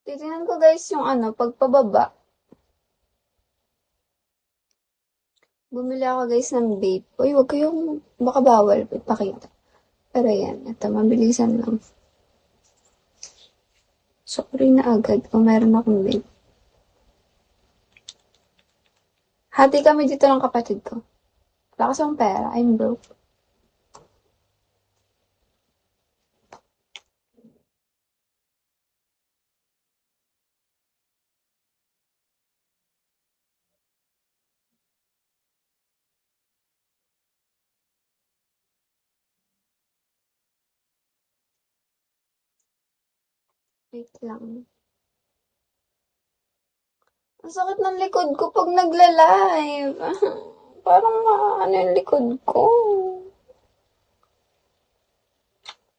Titingnan ko guys yung pagpababa. Bumili ako guys ng vape. Uy, wag kayong, baka bawal ipakita. Pero yan, ito, mabilisan lang. Sorry na agad kung meron akong vape. Hati kami dito ng kapatid ko. Wala kasi akong pera, I'm broke. Wait lang. Ang sakit ng likod ko pag nagla-live. Parang maano yung likod ko.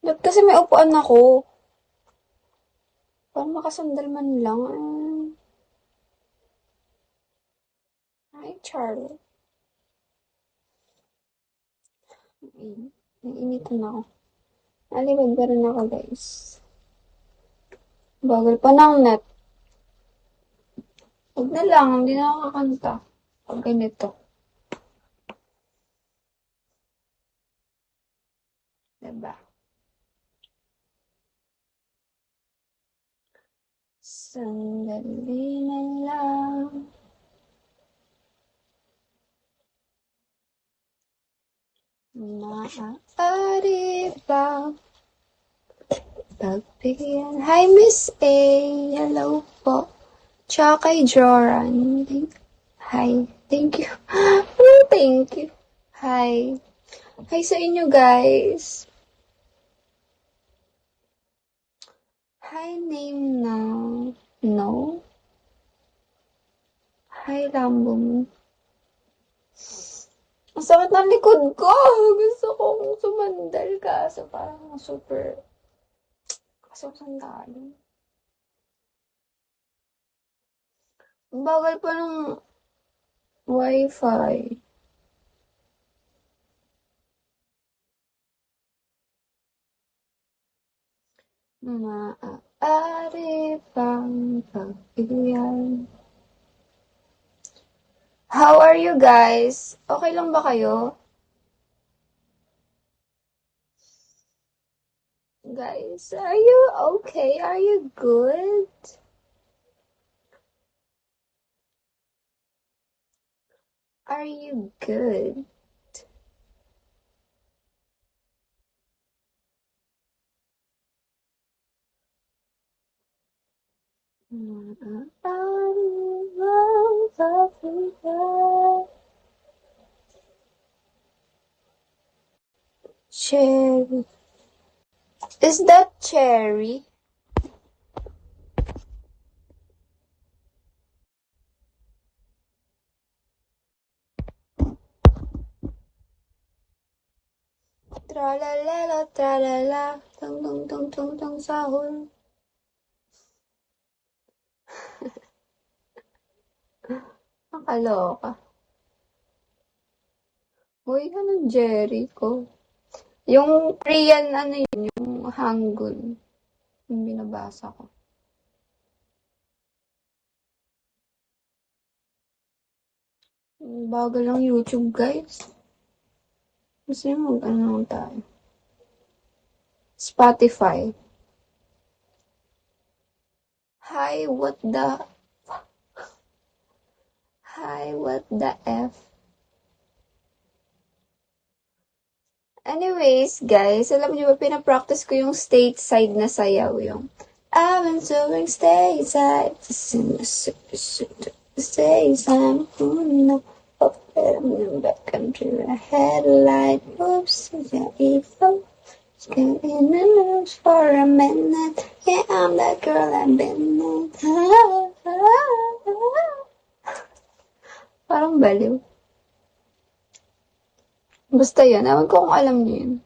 Ba't kasi may upuan ako? Parang makasandal man lang. Hi, Charlie. Nainitan ako. Alibag ba rin ako, guys? Bagal pa ng net. Huwag na lang, hindi na ako kakanta. Pag ganito. Diba? Sandali na lang. Maaari ba pagbigyan? Hi, Miss A. Hello po. Tsaka kay Joran. Hi. Thank you. Thank you. Hi. Hi sa inyo, guys. Hi, name now. No? Hi, Rambo mo. Ang sakit ng likod ko. Gusto kong sumandal kaso parang super sandali. Ang bagal pa ng wifi. Maaari bang pagbigyan? How are you guys? Okay lang ba kayo? Guys, are you okay? Are you good? Are you good? Cherry. Is that cherry? Tra-la-la-la, tra-la-la, tung-tung-tung-tung-tung sahol. Nakaloka. Uy, anong Jerry ko? Yung Korean, yun, yung Hangul. Yung binabasa ko. Bagal lang YouTube, guys. Gusto nyo mag-ano tayo? Spotify. Hi, what the... Hi, what the F? Anyways, guys, alam niyo ba, pinapractice ko yung stateside na sayaw, yung I've been doing stateside, stateside, in the country, I had a light, oops, yeah, evil, skin in the news for a minute, yeah, I'm that girl I've been with, parang baliw. Basta yun, ewan ko kung alam niyo yun.